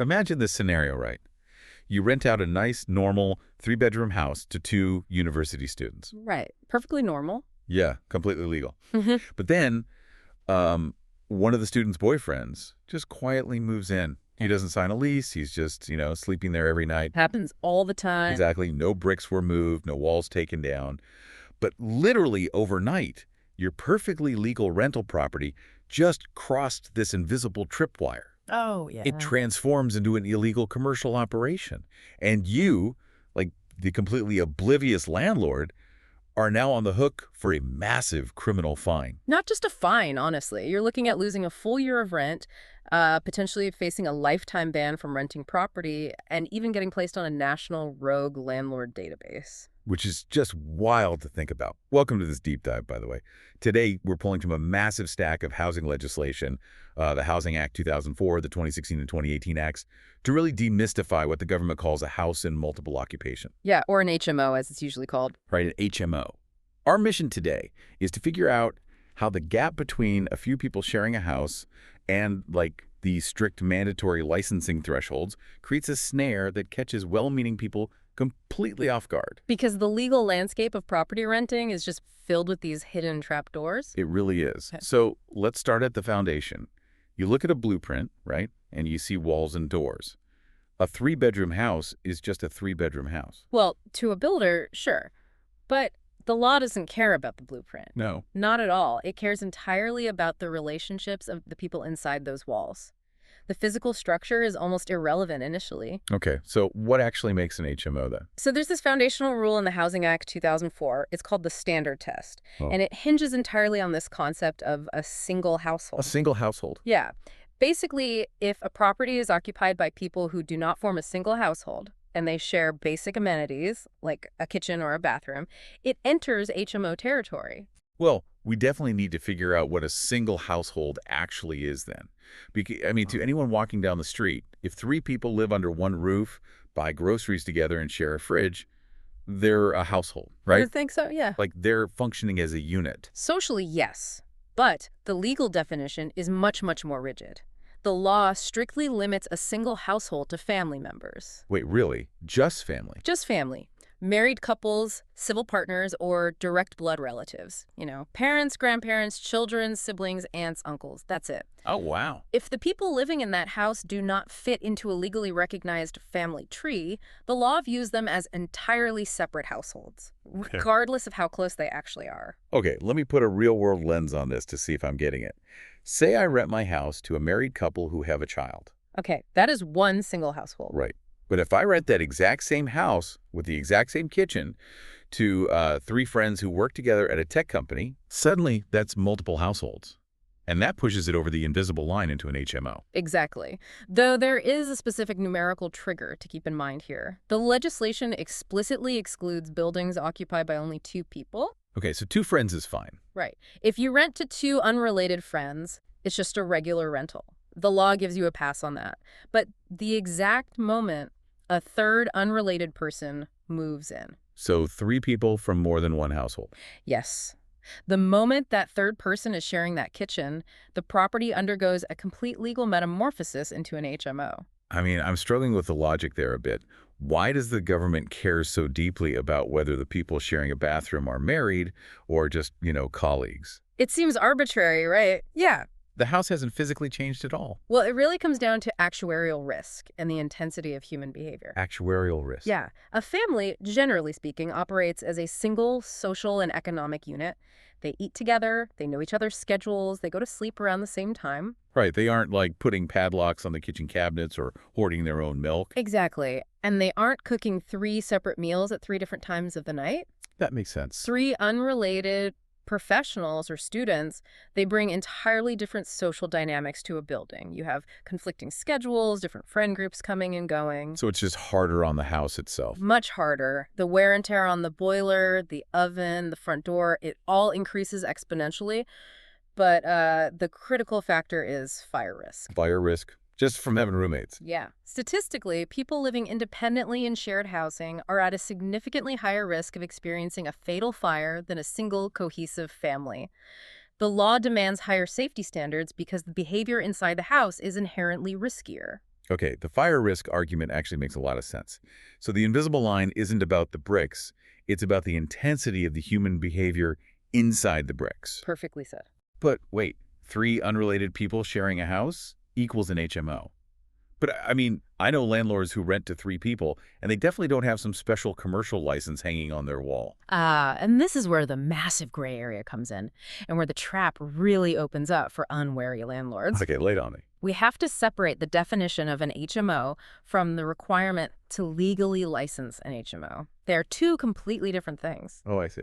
Imagine this scenario, right? You rent out a nice, normal, three-bedroom house to two university students. Right. Perfectly normal. Yeah, completely legal. Hmm. But then, um, one of the student's boyfriends just quietly moves in. He doesn't sign a lease. He's just, sleeping there every night. Happens all the time. Exactly. No bricks were moved, no walls taken down. But literally overnight, your perfectly legal rental property just crossed this invisible tripwire. Oh, yeah. It transforms into an illegal commercial operation. And you, like the completely oblivious landlord, are now on the hook for a massive criminal fine. Not just a fine, honestly. You're looking at losing a full year of rent, potentially facing a lifetime ban from renting property, and even getting placed on a national rogue landlord database. Which is just wild to think about. Welcome to this deep dive, by the way. Today, we're pulling from a massive stack of housing legislation, the Housing Act 2004, the 2016 and 2018 Acts, to really demystify what the government calls a house in multiple occupation. Yeah, or an HMO, as it's usually called. Right, an HMO. Our mission today is to figure out how the gap between a few people sharing a house and, the strict mandatory licensing thresholds creates a snare that catches well-meaning people completely off guard. Because the legal landscape of property renting is just filled with these hidden trapdoors. It really is. Okay. So let's start at the foundation. You look at a blueprint, right, and you see walls and doors. A three-bedroom house is just a three-bedroom house. Well, to a builder, sure. But the law doesn't care about the blueprint. No. Not at all. It cares entirely about the relationships of the people inside those walls. The physical structure is almost irrelevant initially. Okay, so what actually makes an HMO then? So there's this foundational rule in the Housing Act 2004. It's called the standard test. Oh. And it hinges entirely on this concept of a single household. A single household. Yeah. Basically, if a property is occupied by people who do not form a single household, and they share basic amenities, like a kitchen or a bathroom, it enters HMO territory. Well, we definitely need to figure out what a single household actually is then. Because, to anyone walking down the street, if three people live under one roof, buy groceries together, and share a fridge, they're a household, right? You think so? Yeah. Like they're functioning as a unit. Socially, yes. But the legal definition is much, much more rigid. The law strictly limits a single household to family members. Wait, really? Just family? Just family. Married couples, civil partners, or direct blood relatives. Parents, grandparents, children, siblings, aunts, uncles. That's it. Oh, wow. If the people living in that house do not fit into a legally recognized family tree, the law views them as entirely separate households, regardless of how close they actually are. Okay, let me put a real-world lens on this to see if I'm getting it. Say I rent my house to a married couple who have a child. Okay, that is one single household. Right. But if I rent that exact same house with the exact same kitchen to three friends who work together at a tech company, suddenly that's multiple households. And that pushes it over the invisible line into an HMO. Exactly. Though there is a specific numerical trigger to keep in mind here. The legislation explicitly excludes buildings occupied by only two people. Okay, so two friends is fine. Right. If you rent to two unrelated friends, it's just a regular rental. The law gives you a pass on that. But the exact moment a third unrelated person moves in. So three people from more than one household. Yes. The moment that third person is sharing that kitchen, the property undergoes a complete legal metamorphosis into an HMO. I'm struggling with the logic there a bit. Why does the government care so deeply about whether the people sharing a bathroom are married or just, colleagues? It seems arbitrary, right? Yeah. The house hasn't physically changed at all. Well, it really comes down to actuarial risk and the intensity of human behavior. Actuarial risk. Yeah. A family, generally speaking, operates as a single social and economic unit. They eat together, they know each other's schedules, they go to sleep around the same time. Right. They aren't like putting padlocks on the kitchen cabinets or hoarding their own milk. Exactly. And they aren't cooking three separate meals at three different times of the night. That makes sense. Three unrelated professionals or students, they bring entirely different social dynamics to a building. You have conflicting schedules, different friend groups coming and going. So it's just harder on the house itself. Much harder. The wear and tear on the boiler, the oven, the front door, it all increases exponentially. But the critical factor is fire risk. Fire risk, just from having roommates. Yeah. Statistically, people living independently in shared housing are at a significantly higher risk of experiencing a fatal fire than a single cohesive family. The law demands higher safety standards because the behavior inside the house is inherently riskier. Okay, the fire risk argument actually makes a lot of sense. So the invisible line isn't about the bricks, it's about the intensity of the human behavior inside the bricks. Perfectly said. But wait, 3 unrelated people sharing a house equals an HMO. But I mean, I know landlords who rent to 3 people, and they definitely don't have some special commercial license hanging on their wall. And this is where the massive gray area comes in, and where the trap really opens up for unwary landlords. Okay, lay it on me. We have to separate the definition of an HMO from the requirement to legally license an HMO. They are two completely different things. Oh, I see.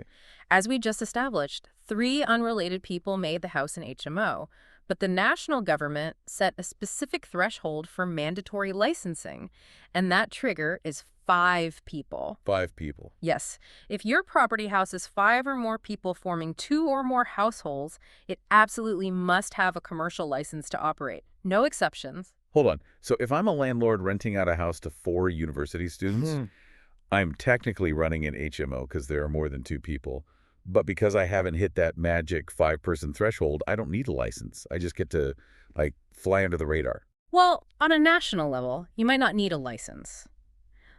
As we just established, 3 unrelated people made the house an HMO, but the national government set a specific threshold for mandatory licensing, and that trigger is 5 people. 5 people. Yes, if your property houses 5 or more people forming 2 or more households, it absolutely must have a commercial license to operate. No exceptions. Hold on. So if I'm a landlord renting out a house to 4 university students, I'm technically running an HMO because there are more than 2 people. But because I haven't hit that magic 5-person threshold, I don't need a license. I just get to, like, fly under the radar. Well, on a national level, you might not need a license.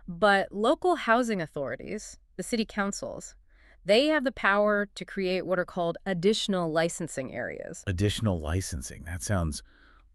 But local housing authorities, the city councils, they have the power to create what are called additional licensing areas. Additional licensing. That sounds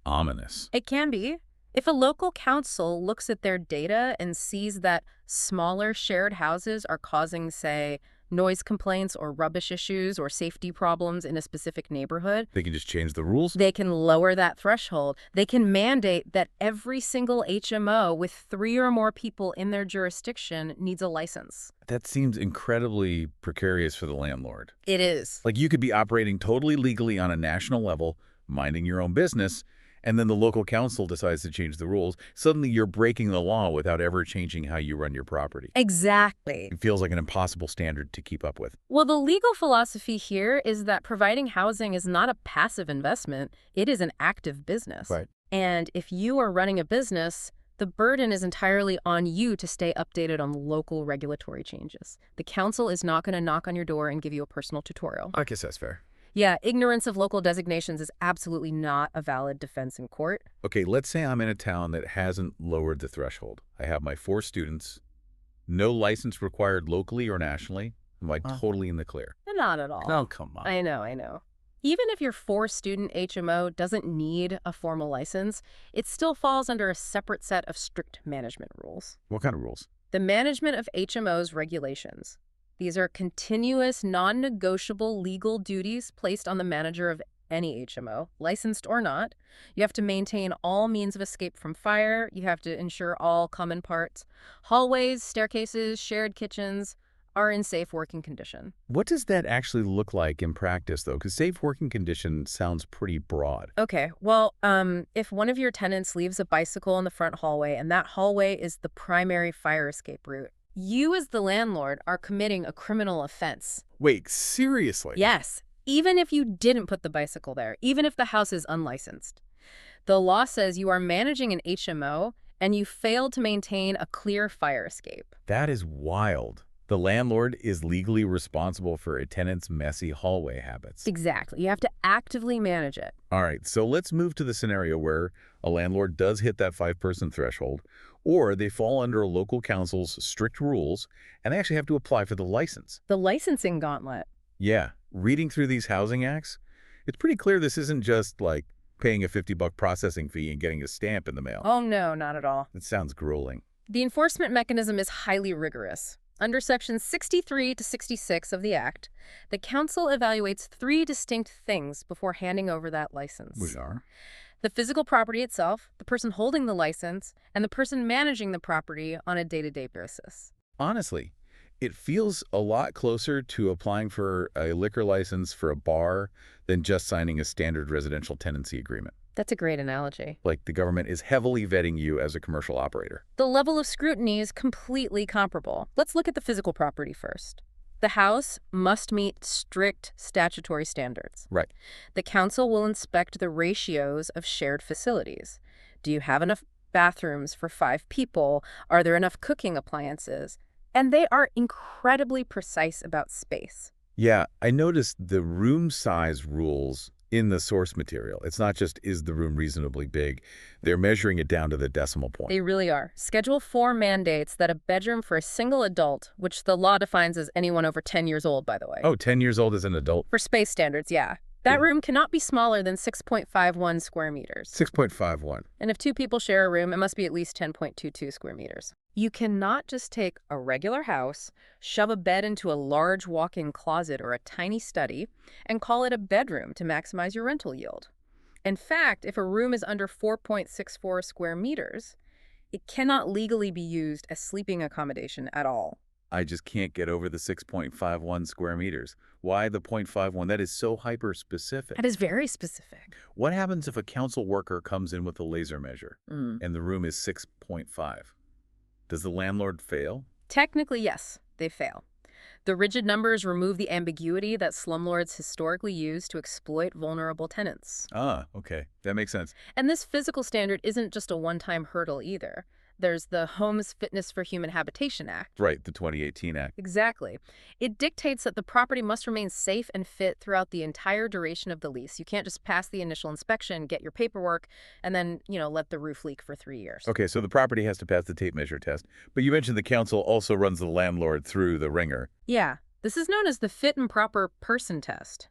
ominous. It can be. If a local council looks at their data and sees that smaller shared houses are causing, say, noise complaints or rubbish issues or safety problems in a specific neighborhood, They can just change the rules? they can lower that threshold. They can mandate that every single HMO with 3 or more people in their jurisdiction needs a license. That seems incredibly precarious for the landlord. It is. Like, you could be operating totally legally on a national level, minding your own business, and then the local council decides to change the rules. Suddenly you're breaking the law without ever changing how you run your property. Exactly. It feels like an impossible standard to keep up with. Well, the legal philosophy here is that providing housing is not a passive investment. It is an active business. Right. And if you are running a business, the burden is entirely on you to stay updated on local regulatory changes. The council is not going to knock on your door and give you a personal tutorial. I guess that's fair. Yeah, ignorance of local designations is absolutely not a valid defense in court. Okay, let's say I'm in a town that hasn't lowered the threshold. I have my 4 students, no license required locally or nationally. I'm like totally in the clear. Not at all. Oh, come on. I know. Even if your 4-student HMO doesn't need a formal license, it still falls under a separate set of strict management rules. What kind of rules? The management of HMOs regulations. These are continuous, non-negotiable legal duties placed on the manager of any HMO, licensed or not. You have to maintain all means of escape from fire. You have to ensure all common parts. Hallways, staircases, shared kitchens are in safe working condition. What does that actually look like in practice, though? Because safe working condition sounds pretty broad. Okay, well, if one of your tenants leaves a bicycle in the front hallway and that hallway is the primary fire escape route, you as the landlord are committing a criminal offense. Wait, seriously? Yes, even if you didn't put the bicycle there, even if the house is unlicensed. The law says you are managing an HMO and you failed to maintain a clear fire escape. That is wild. The landlord is legally responsible for a tenant's messy hallway habits. Exactly. You have to actively manage it. All right, so let's move to the scenario where a landlord does hit that 5-person threshold, or they fall under a local council's strict rules, and they actually have to apply for the license. The licensing gauntlet. Yeah, reading through these housing acts, it's pretty clear this isn't just like paying a $50 processing fee and getting a stamp in the mail. Oh, no, not at all. It sounds grueling. The enforcement mechanism is highly rigorous. Under Sections 63 to 66 of the Act, the Council evaluates 3 distinct things before handing over that license. Which are? The physical property itself, the person holding the license, and the person managing the property on a day-to-day basis. Honestly, it feels a lot closer to applying for a liquor license for a bar than just signing a standard residential tenancy agreement. That's a great analogy. Like the government is heavily vetting you as a commercial operator. The level of scrutiny is completely comparable. Let's look at the physical property first. The house must meet strict statutory standards. Right. The council will inspect the ratios of shared facilities. Do you have enough bathrooms for 5 people? Are there enough cooking appliances? And they are incredibly precise about space. Yeah, I noticed the room size rules in the source material. It's not just, is the room reasonably big? They're measuring it down to the decimal point. They really are. Schedule 4 mandates that a bedroom for a single adult, which the law defines as anyone over 10 years old, by the way. Oh, 10 years old as an adult? For space standards, yeah. That room cannot be smaller than 6.51 square meters. 6.51. And if 2 people share a room, it must be at least 10.22 square meters. You cannot just take a regular house, shove a bed into a large walk-in closet or a tiny study, and call it a bedroom to maximize your rental yield. In fact, if a room is under 4.64 square meters, it cannot legally be used as sleeping accommodation at all. I just can't get over the 6.51 square meters. Why the 0.51? That is so hyper-specific. That is very specific. What happens if a council worker comes in with a laser measure and the room is 6.5? Does the landlord fail? Technically, yes, they fail. The rigid numbers remove the ambiguity that slumlords historically use to exploit vulnerable tenants. Ah, okay. That makes sense. And this physical standard isn't just a one-time hurdle either. There's the Homes Fitness for Human Habitation Act. Right, the 2018 Act. Exactly. It dictates that the property must remain safe and fit throughout the entire duration of the lease. You can't just pass the initial inspection, get your paperwork, and then, let the roof leak for 3 years. Okay, so the property has to pass the tape measure test. But you mentioned the council also runs the landlord through the ringer. Yeah, this is known as the fit and proper person test.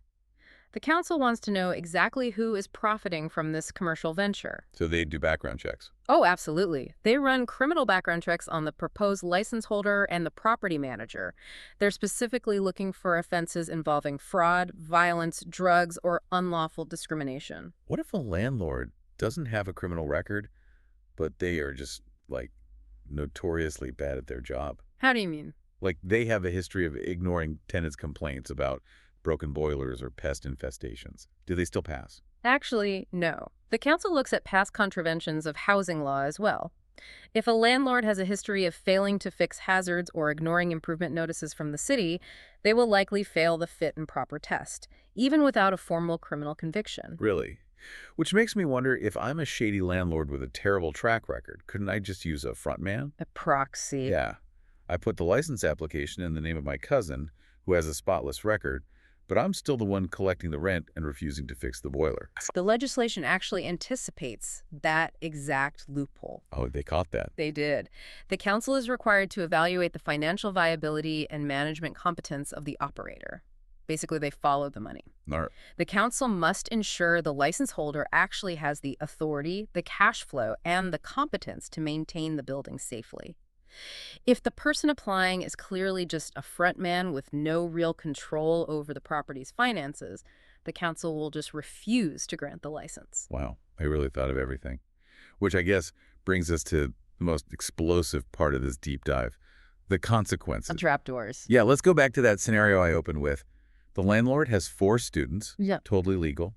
The council wants to know exactly who is profiting from this commercial venture. So they do background checks. Oh, absolutely. They run criminal background checks on the proposed license holder and the property manager. They're specifically looking for offenses involving fraud, violence, drugs, or unlawful discrimination. What if a landlord doesn't have a criminal record, but they are just, notoriously bad at their job? How do you mean? Like, they have a history of ignoring tenants' complaints about broken boilers or pest infestations. Do they still pass? Actually, no. The council looks at past contraventions of housing law as well. If a landlord has a history of failing to fix hazards or ignoring improvement notices from the city, they will likely fail the fit and proper test, even without a formal criminal conviction. Really? Which makes me wonder, if I'm a shady landlord with a terrible track record, couldn't I just use a front man? A proxy. Yeah. I put the license application in the name of my cousin, who has a spotless record, but I'm still the one collecting the rent and refusing to fix the boiler. The legislation actually anticipates that exact loophole. Oh, they caught that. They did. The council is required to evaluate the financial viability and management competence of the operator. Basically, they follow the money. The council must ensure the license holder actually has the authority, the cash flow, and the competence to maintain the building safely. If the person applying is clearly just a front man with no real control over the property's finances, the council will just refuse to grant the license. Wow, I really thought of everything. Which I guess brings us to the most explosive part of this deep dive, the consequences. Trapdoors. Yeah, let's go back to that scenario I opened with. The landlord has 4 students, totally legal.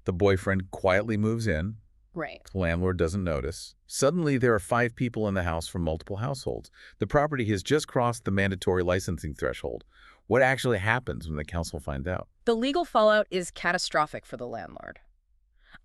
The boyfriend quietly moves in. Right. The landlord doesn't notice. Suddenly, there are 5 people in the house from multiple households. The property has just crossed the mandatory licensing threshold. What actually happens when the council finds out? The legal fallout is catastrophic for the landlord.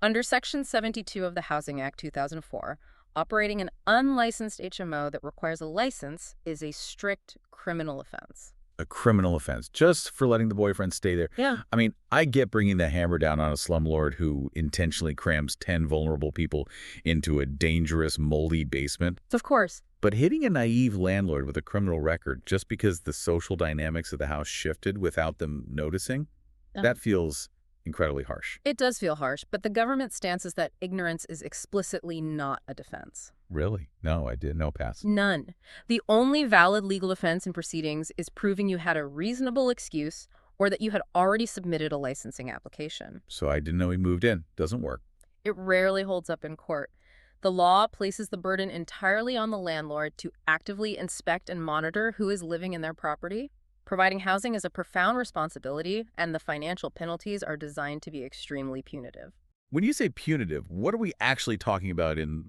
Under Section 72 of the Housing Act 2004, operating an unlicensed HMO that requires a license is a strict criminal offense. A criminal offense, just for letting the boyfriend stay there. Yeah. I mean, I get bringing the hammer down on a slumlord who intentionally crams 10 vulnerable people into a dangerous, moldy basement. Of course. But hitting a naive landlord with a criminal record just because the social dynamics of the house shifted without them noticing, that feels incredibly harsh. It does feel harsh, but the government's stance is that ignorance is explicitly not a defense. Really? No, I did. No pass. None. The only valid legal offense in proceedings is proving you had a reasonable excuse or that you had already submitted a licensing application. So I didn't know he moved in. Doesn't work. It rarely holds up in court. The law places the burden entirely on the landlord to actively inspect and monitor who is living in their property. Providing housing is a profound responsibility, and the financial penalties are designed to be extremely punitive. When you say punitive, what are we actually talking about in,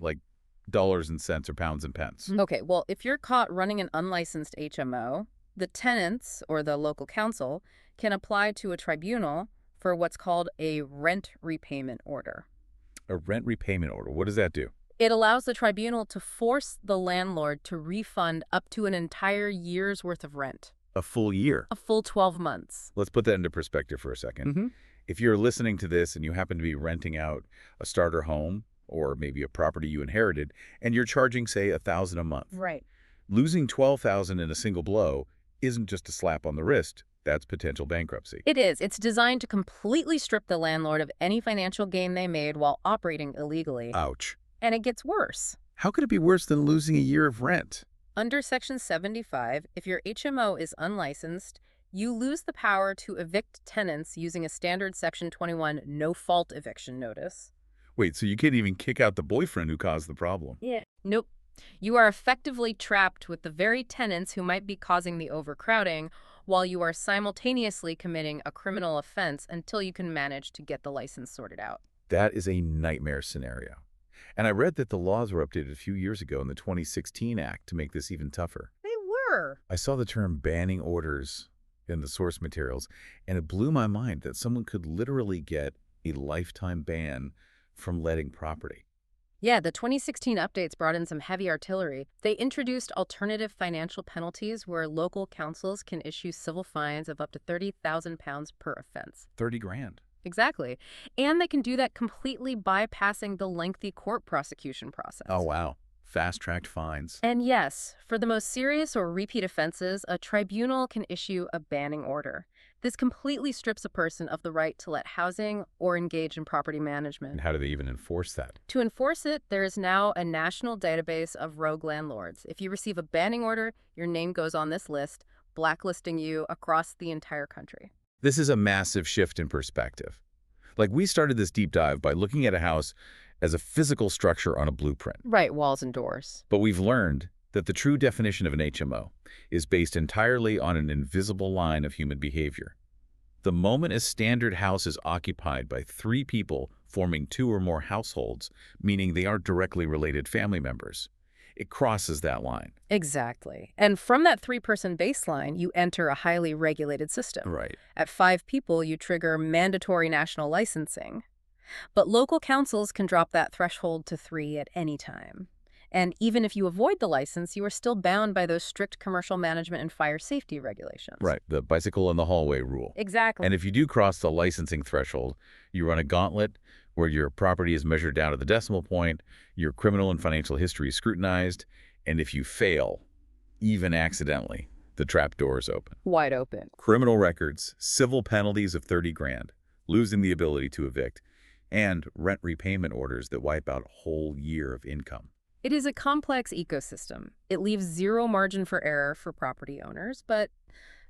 dollars and cents or pounds and pence? Okay, well, if you're caught running an unlicensed HMO, the tenants or the local council can apply to a tribunal for what's called a rent repayment order. A rent repayment order. What does that do? It allows the tribunal to force the landlord to refund up to an entire year's worth of rent. A full year. A full 12 months. Let's put that into perspective for a second. If you're listening to this and you happen to be renting out a starter home or maybe a property you inherited, and you're charging, say, $1,000 a month, Right. losing $12,000 in a single blow isn't just a slap on the wrist. That's potential bankruptcy. It is. It's designed to completely strip the landlord of any financial gain they made while operating illegally. Ouch. And it gets worse. How could it be worse than losing a year of rent? Under Section 75, if your HMO is unlicensed, you lose the power to evict tenants using a standard Section 21 no-fault eviction notice. Wait, so you can't even kick out the boyfriend who caused the problem? Yeah. Nope. You are effectively trapped with the very tenants who might be causing the overcrowding while you are simultaneously committing a criminal offense until you can manage to get the license sorted out. That is a nightmare scenario. And I read that the laws were updated a few years ago in the 2016 Act to make this even tougher. They were. I saw the term banning orders in the source materials, and it blew my mind that someone could literally get a lifetime ban from letting property. Yeah, the 2016 updates brought in some heavy artillery. They introduced alternative financial penalties where local councils can issue civil fines of up to £30,000 per offense. 30 grand. Exactly. And they can do that completely bypassing the lengthy court prosecution process. Oh, wow. Fast-tracked fines. And yes, for the most serious or repeat offenses, a tribunal can issue a banning order. This completely strips a person of the right to let housing or engage in property management. And how do they even enforce that? To enforce it, there is now a national database of rogue landlords. If you receive a banning order, your name goes on this list, blacklisting you across the entire country. This is a massive shift in perspective. Like, we started this deep dive by looking at a house as a physical structure on a blueprint. Right, walls and doors. But we've learned that the true definition of an HMO is based entirely on an invisible line of human behavior. The moment a standard house is occupied by 3 people forming 2 or more households, meaning they aren't directly related family members, it crosses that line. Exactly. And from that 3-person baseline, you enter a highly regulated system. Right. At 5 people, you trigger mandatory national licensing. But local councils can drop that threshold to 3 at any time. And even if you avoid the license, you are still bound by those strict commercial management and fire safety regulations. Right, the bicycle in the hallway rule. Exactly. And if you do cross the licensing threshold, you run a gauntlet where your property is measured down to the decimal point, your criminal and financial history is scrutinized, and if you fail, even accidentally, the trap door is open. Wide open. Criminal records, civil penalties of 30 grand, losing the ability to evict, and rent repayment orders that wipe out a whole year of income. It is a complex ecosystem. It leaves zero margin for error for property owners, but,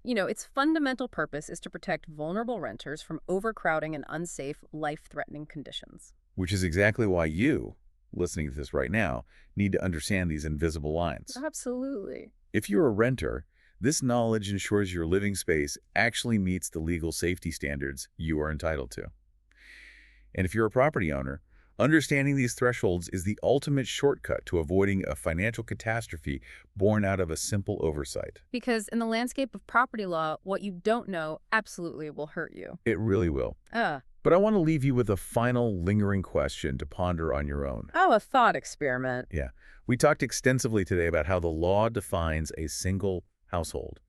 its fundamental purpose is to protect vulnerable renters from overcrowding and unsafe, life-threatening conditions. Which is exactly why you, listening to this right now, need to understand these invisible lines. Absolutely. If you're a renter, this knowledge ensures your living space actually meets the legal safety standards you are entitled to. And if you're a property owner, understanding these thresholds is the ultimate shortcut to avoiding a financial catastrophe born out of a simple oversight. Because in the landscape of property law, what you don't know absolutely will hurt you. It really will. But I want to leave you with a final lingering question to ponder on your own. Oh, a thought experiment. Yeah. We talked extensively today about how the law defines a single household.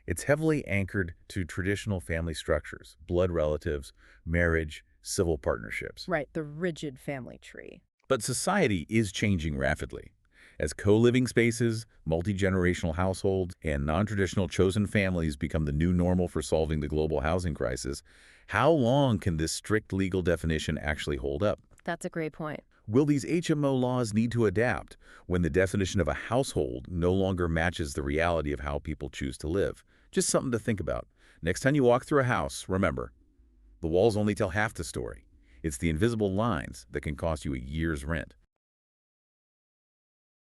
It's heavily anchored to traditional family structures, blood relatives, marriage, civil partnerships. Right, the rigid family tree. But society is changing rapidly. As co-living spaces, multi-generational households, and non-traditional chosen families become the new normal for solving the global housing crisis, how long can this strict legal definition actually hold up? That's a great point. Will these HMO laws need to adapt when the definition of a household no longer matches the reality of how people choose to live? Just something to think about. Next time you walk through a house, remember, the walls only tell half the story. It's the invisible lines that can cost you a year's rent.